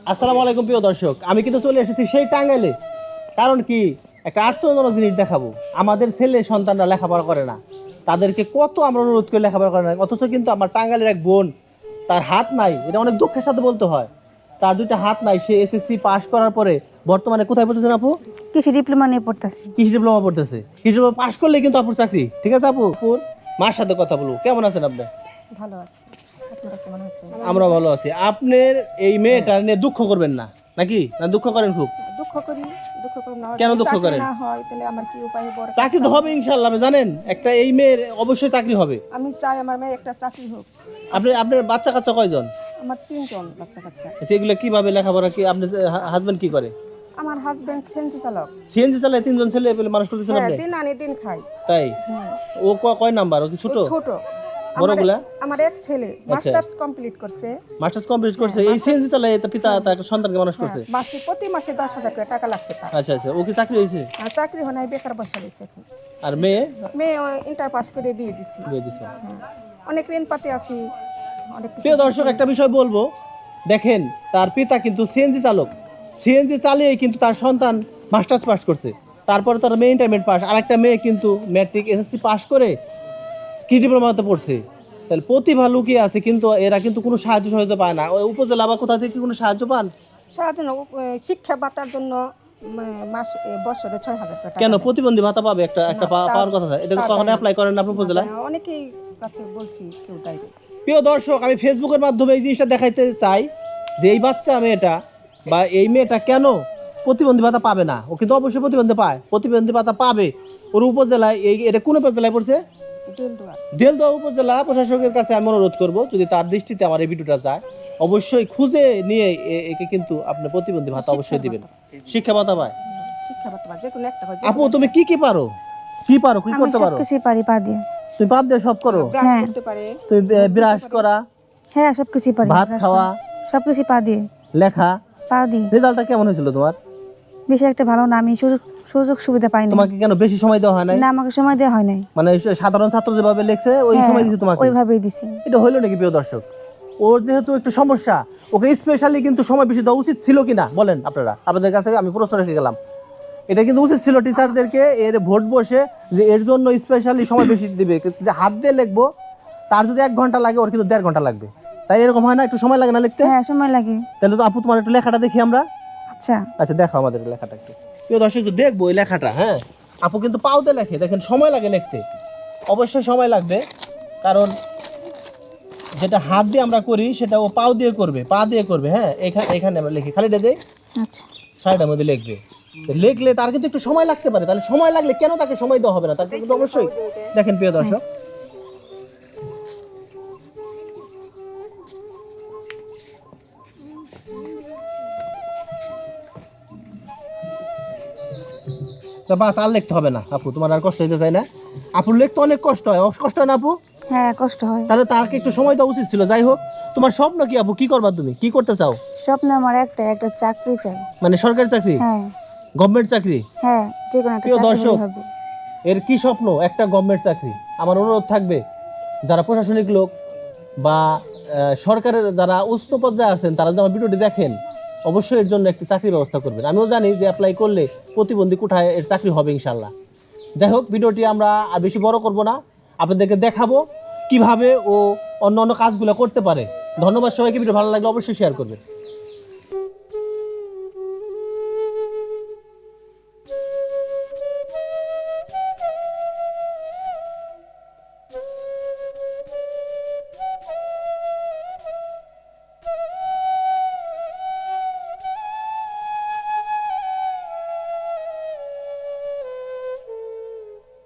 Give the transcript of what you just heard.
আসসালামু আলাইকুম প্রিয় দর্শক, আমি কিন্তু চলে এসেছি সেই টাঙ্গাইলে। কারণ কি, একটা আশ্চর্যজনক জিনিস দেখাবো। আমাদের ছেলে সন্তানরা লেখাপড়া করে না, তাদেরকে কত আমরা অনুরোধ করে লেখাপড়া করে না, অথচ কিন্তু আমার টাঙ্গাইলের এক বোন, তার হাত নাই, এটা অনেক দুঃখের সাথে বলতে হয়। তার দুইটা হাত নাই, সে এসএসসি পাশ করার পরে বর্তমানে কোথায় পড়তেছেন আপু? কৃষি ডিপ্লোমা নিয়ে পড়তেছি। কৃষি ডিপ্লোমা পড়তেছে। কৃষি ডিপ্লোমা পাশ করলে কিন্তু আপুর চাকরি। ঠিক আছে আপু, আপুর মার সাথে কথা বলবো। কেমন আছেন আপনি? ভালো আছি, আপনারা কেমন আছেন? আমরা ভালো আছি। আপনার এই মেয়েটার নিয়ে দুঃখ করবেন না নাকি? না দুঃখ করেন খুব? দুঃখ করি না। কেন দুঃখ চাকরি করেন? না হয় তাহলে আমার কি উপায়? বড় চাকরি তো হবে ইনশাল্লাহ, আপনি জানেন একটা এই মেয়ের অবশ্যই চাকরি হবে। আমি চাই আমার মেয়ে একটা চাকরি হোক। আপনার বাচ্চা কাচ্চা কয়জন? আমার 3 জন বাচ্চা কাচ্চা। সেগুলো কিভাবে লেখাপড়া, কি আপনার হাজবেন্ড কি করে? আমার হাজবেন্ড সিএনজি চালক। সিএনজি চালায় 3 জন ছেলে পেলে মানুষ করতেছেন হ্যাঁ, আপনি? দিন আনি দিন খাই। তাই? ও কয় নাম্বার? ও কি ছোট? ছোট। বড়গুলা? আমার এক ছেলে মাস্টার্স কমপ্লিট করছে। মাস্টার্স কমপ্লিট করছে, এই সিএনজি চালায় তার পিতা তার সন্তানকে মানুষ করছে। মাসে প্রতি মাসে 10,000 করে টাকা লাগছে তার। আচ্ছা আচ্ছা, ও কি চাকরি হয়েছে? আর চাকরি হয় নাই, বেকার বসে রয়েছে এখন। আর মেয়ে? মেয়ে ইন্টার পাস করে বিয়ে দিছি। বিয়ে দিছে। অনেক ঋণ পাতে আছি, অনেক কিছু। প্রিয় দর্শক, একটা বিষয় বলবো, দেখেন তার পিতা কিন্তু সিএনজি চালক, সিএনজি চালিয়ে কিন্তু তার সন্তান মাস্টার্স পাস করছে, তারপরে তার মেয়ে ইন্টারমিডিয়েট পাস, আর একটা মেয়ে কিন্তু ম্যাট্রিক এসএসসি পাস করে কি ডিপ্লোমাতে পড়ছে। তাহলে প্রতিভা লুকিয়ে আছে, কিন্তু এরা কিন্তু কোনো সাহায্য সহায়তা পায় না। ওই উপজেলা বা কোথা থেকে কোনো সাহায্য পান? সাহায্য শিক্ষা ভাতার জন্য মাস বছরে 6,000 টাকা। কেন প্রতিবন্ধী ভাতা পাবে? একটা একটা পাওয়ার কথা, এটা তো কখনো অ্যাপ্লাই করেন না আপনার উপজেলায়? অনেকেই কাছে বলছি, কেউ দেয় না। প্রিয় দর্শক, আমি ফেসবুকের মাধ্যমে এই জিনিসটা দেখাইতে চাই যে এই বাচ্চা মেয়েটা বা এই মেয়েটা কেন প্রতিবন্ধী ভাতা পাবে না। ও কিন্তু অবশ্যই প্রতিবন্ধী পায়, প্রতিবন্ধী ভাতা পাবে। ওর উপজেলায়, এটা কোন উপজেলায় পড়ছে? দেলদুয়া উপজেলা প্রশাসকের কাছে আমি অনুরোধ করব, যদি তার দৃষ্টিতে আমার এই ভিডিওটা যায়, অবশ্যই খুঁজে নিয়ে একে কিন্তু আপনি প্রতিবন্ধী ভাতা অবশ্যই দিবেন। শিক্ষা ভাতা পায়। শিক্ষা ভাতা যে কোনো একটা হয়। আপু তুমি কি কি পারো? কি করতে পারো? কিছু পারি, পা দিয়ে। তুমি পাপ দিয়ে সব করো? ব্রাশ করতে পারে। তুমি ব্রাশ করা? হ্যাঁ, সবকিছু পারি। ভাত খাওয়া? সবকিছু পা দিয়ে। লেখা? পা দিয়ে। রেজাল্টটা কেমন হয়েছিল তোমার? বেশি একটা ভালো না, আমি সুযোগ সুবিধা পাইনি। তোমাকে কেন বেশি সময় দেওয়া হয় নাই? না, আমাকে সময় দেওয়া হয় নাই। মানে সাধারণ ছাত্র যেভাবে লেখছে ওই সময় দিয়েছে তোমাকে? ওইভাবেই দিছি। এটা হইলো নাকি প্রিয় দর্শক? ওর যেহেতু একটু সমস্যা, ওকে স্পেশালি কিন্তু সময় বেশি দেওয়া উচিত ছিল কিনা বলেন আপনারা? আপনাদের কাছে আমি প্রশ্ন রেখে গেলাম, এটা কিন্তু উচিত ছিল টিচারদেরকে এর ভোট বসে যে এর জন্য স্পেশালি সময় বেশি দিবে। যে হাত দিয়ে লিখবো, তার যদি 1 ঘন্টা লাগে, ওর কিন্তু 1.5 ঘন্টা লাগবে। তাই এরকম হয় না? একটু সময় লাগে না লিখতে? হ্যাঁ, সময় লাগে। তাহলে তো আপু তোমার একটু লেখাটা দেখি আমরা। আচ্ছা আচ্ছা, দেখো আমাদের লেখাটা একটু। প্রিয় দর্শক, একটু দেখবো এই লেখাটা। হ্যাঁ, আপু কিন্তু পাউতে লেখে, দেখেন সময় লাগে লিখতে, অবশ্যই সময় লাগবে। কারণ যেটা হাত দিয়ে আমরা করি সেটা ও পাও দিয়ে করবে, পা দিয়ে করবে। হ্যাঁ, এখানে আমরা লিখি, খালি দে আচ্ছা, সাইডের মধ্যে লিখবে। লিখলে তার কিন্তু একটু সময় লাগতে পারে, তাহলে সময় লাগলে কেন তাকে সময় দেওয়া হবে না? তাকে কিন্তু অবশ্যই দেখেন প্রিয় দর্শক, বাস আর লিখতে হবে না আপু, তোমার আর কষ্ট হইতে চাই না। আপুর লিখতে অনেক কষ্ট হয়, কষ্ট হয় না আপু? হ্যাঁ, কষ্ট হয়। তাহলে তাকে একটু সময় দেওয়া উচিত ছিল। যাই হোক, তোমার স্বপ্ন কি আপু? কি করবা তুমি? কি করতে চাও? স্বপ্ন আমার একটা চাকরি চাই। মানে সরকারি চাকরি? হ্যাঁ। গভর্নমেন্ট চাকরি? হ্যাঁ, যে কোনো একটা প্রিয় চাকরি দর্শক, হবে। এর কি স্বপ্ন? একটা গভর্নমেন্ট চাকরি। আমার অনুরোধ থাকবে, যারা প্রশাসনিক লোক বা সরকারের যারা উচ্চ পর্যায়ে আছেন, তারা যদি আমার ভিডিওটি দেখেন, অবশ্যই এর জন্য একটি চাকরির ব্যবস্থা করবেন। আমিও জানি যে অ্যাপ্লাই করলে প্রতিবন্ধী কোঠায় এর চাকরি হবে ইনশাল্লাহ। যাই হোক, ভিডিওটি আমরা আর বেশি বড় করব না, আপনাদেরকে দেখাবো কিভাবে ও অন্য অন্য কাজগুলো করতে পারে। ধন্যবাদ সবাইকে। ভিডিও ভালো লাগলে অবশ্যই শেয়ার করবেন।